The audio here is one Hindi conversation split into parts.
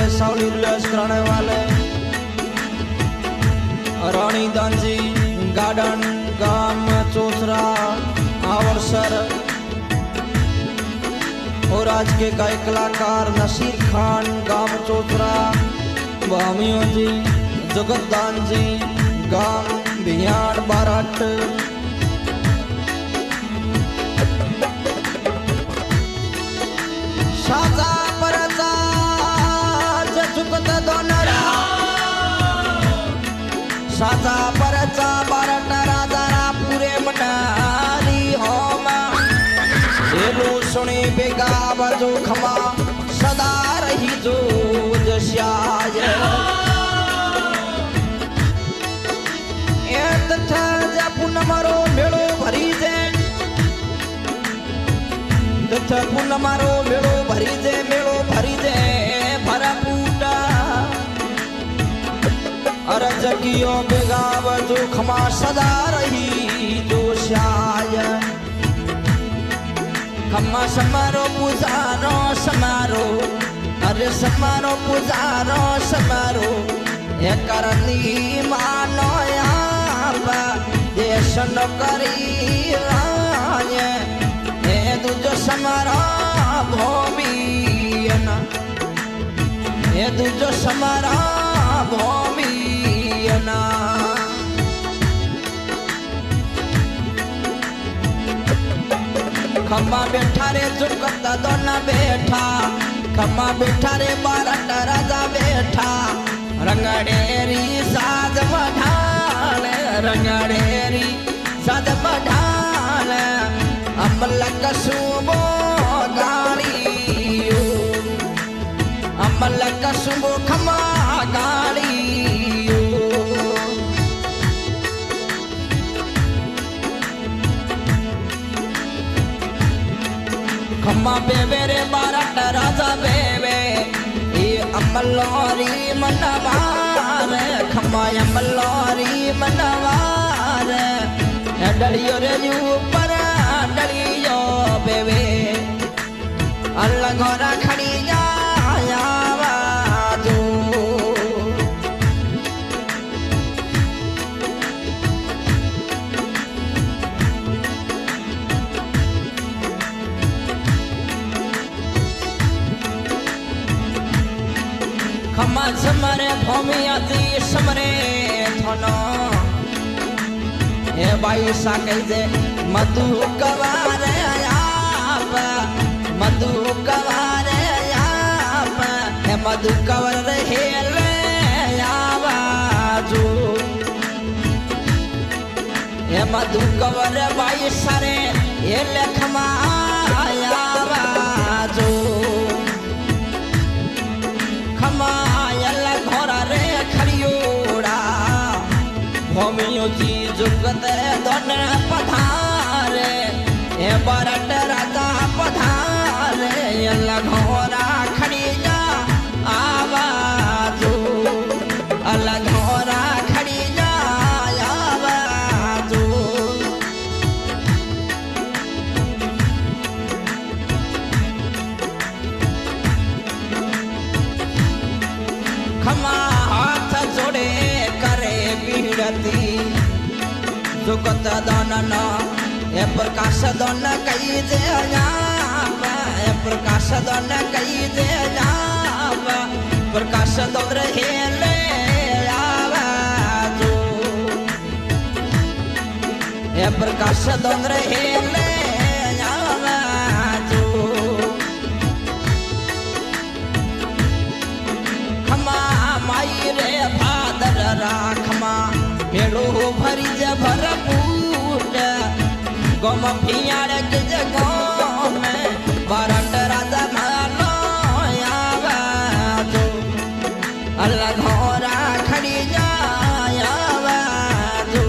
वाले सावली उल्लास कराने वाले रानी दानजी गार्डन गाम चोसरा आवरसर और आज के गायक कलाकार नसीर खान गाम चोसरा भामियों जी जगतदान जी गाम भियाड़ बाराट साजा परजा जचुकत दोनरा साजा परजा बाराट राजा पूरे मनारी होमा एनु सुनी बेगा बाजू खमा सदा रही जो जश्याय मारो मेड़ो भरी जे मारो मेड़ो भरी जे भरा पूटा अरज कियो बेगाव जो खमा सदा रही जो श्याय खमा समारो पुजारो समारो अरे समारो पुजारो समारो ये करनी मानो देशन करी राय हे तुझ समारा भूमियना हे तुझ समारा भूमियना खम्मा बैठा रे चुकत दोना बैठा खम्मा बैठा रे बारट राजा बैठा रंगड़ेरी साज बढ़ान रंगड़ेरी साज बढ़ान अमल कसुबो गाड़ी अमल कसुबो खमा गाड़ी खम्मा बेबे रे बारट राजा बेबे अमलोरी मनवार खम्मा अमलोरी मनवार डलियो रे ऊपर डलियो बेबे अल्लाह घोरा खड़ी आवाजो खम्मा समरे भूमियाती समरे थनो हे भाई साके जे मधु कवारे आप मधु कवारे आप हे मधु कवर हेले आवाजो हे मधु कवर भाई सारे ये लखमा आवाजो खमायल घोरा रे खड़ियोड़ा भूमियों जी जुगत दोन पधारे ए बारट राजा पधारे अल्लाह घोरा खड़िया आवाजो अल्लाह घोरा खड़िया आवाजो खमा हाथ जोड़े करे पीड़ती जुगत दानना ए प्रकाश दान कई जे जाप ए प्रकाश दान कई जे जाप प्रकाश दौर हेले आवाजो ए प्रकाश दौर हेले आवाजो खमा माई रे भादर राखमा मेड़ो भरी ज भरपूर गम फियाड़ के जगह में बारट राजा मानो आवाजो अल्लाह घोरा खड़ी आवाजो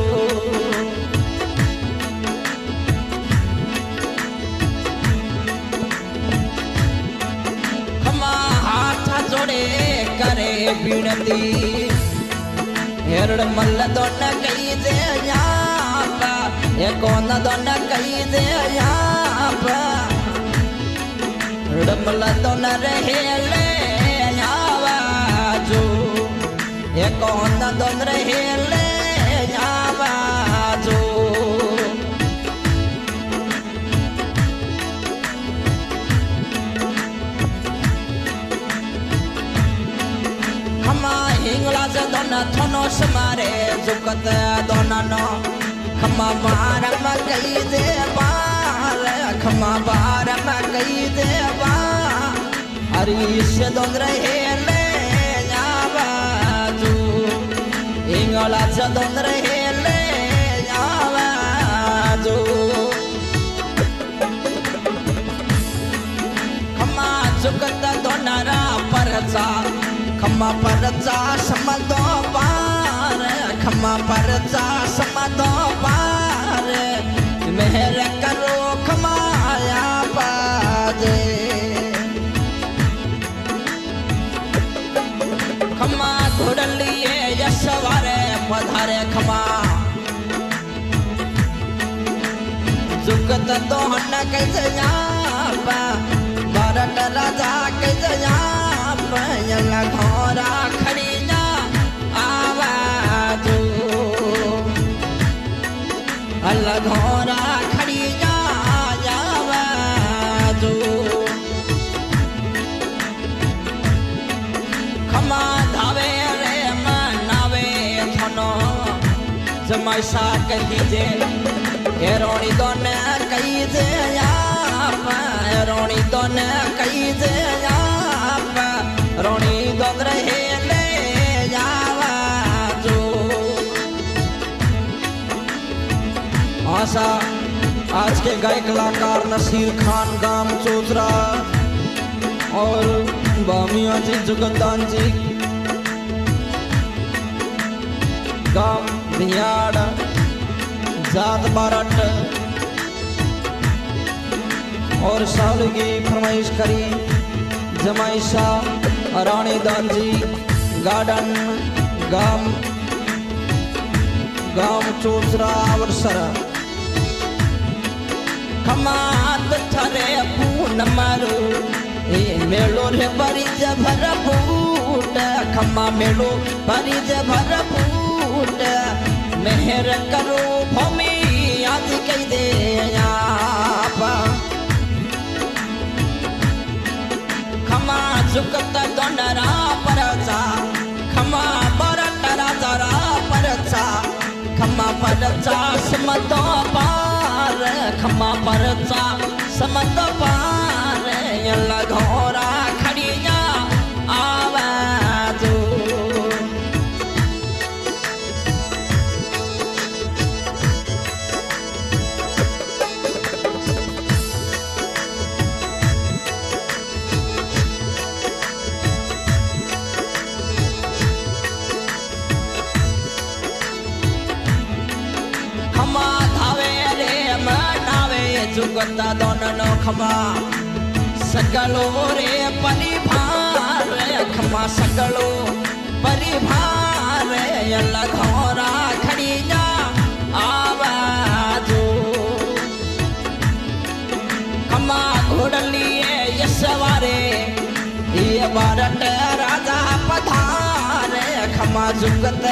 खमा हाथ जोड़े करे बिनती हेरड़ मल्ल दोन कई दे याप ये कौन दोन कई दे याप हेरड़ मल्ल दोन रहे ले यावा एक दोन रहेले आवाजो खमा हिंगला से दोन थनो समारे जुकत दोननो खमा बार में गई दे बार खमा बार में गई दे बार अरे से दोन रहेले आवाजो हिंगला से दोन रहेले आवाजो खमा जुकत दोनरा परचा खमा परचा समदो पार खमा परचा समदो पार मेहर करो खमाया पाजे खमा घोड़लिए यशवारे पधारे खमा जुगत दोहन कैसे जापा भारत राजा कैसे जापा यला घोड़ा खड़ी ना आवाजो अल्लाह घोड़ा खड़ी ना आवाजो खमा धावे रे मनावे थनो जमाइसा कही जे रोणी दोन कही जे आप रोणी दोन कही जे आप रोणी दोन रहे ले आवाजो आशा आज के गाय कलाकार नसीर खान गाम चोतरा और बामिया जी जुगदान जी गाम भियाड़ जात बारट और साल की फरमाइश करी जमाइशा रानी दान जी गार्डन गाम गाम चोसरा अवसर खमा थरे पून मारो ए मेलो रे बरिज भर फूट खमा मेलो बरिज भर फूट मेहर करो भूमि आज कही दे आपा खमा जुकत दोनरा परचा खमा बरट राजरा परचा खमा परचा समतो पार खमा परचा समतो पार यला घोड़ा खड़िया आवाजो खमा धावे रे मनावे जुगता दोननो खमा सकलो रे परिभार खमा सकलो परिभार यला घोड़ा खड़ी जा आवाजो खमा घोड़लिए यशवारे ये भारत राजा पधार खमा जुगत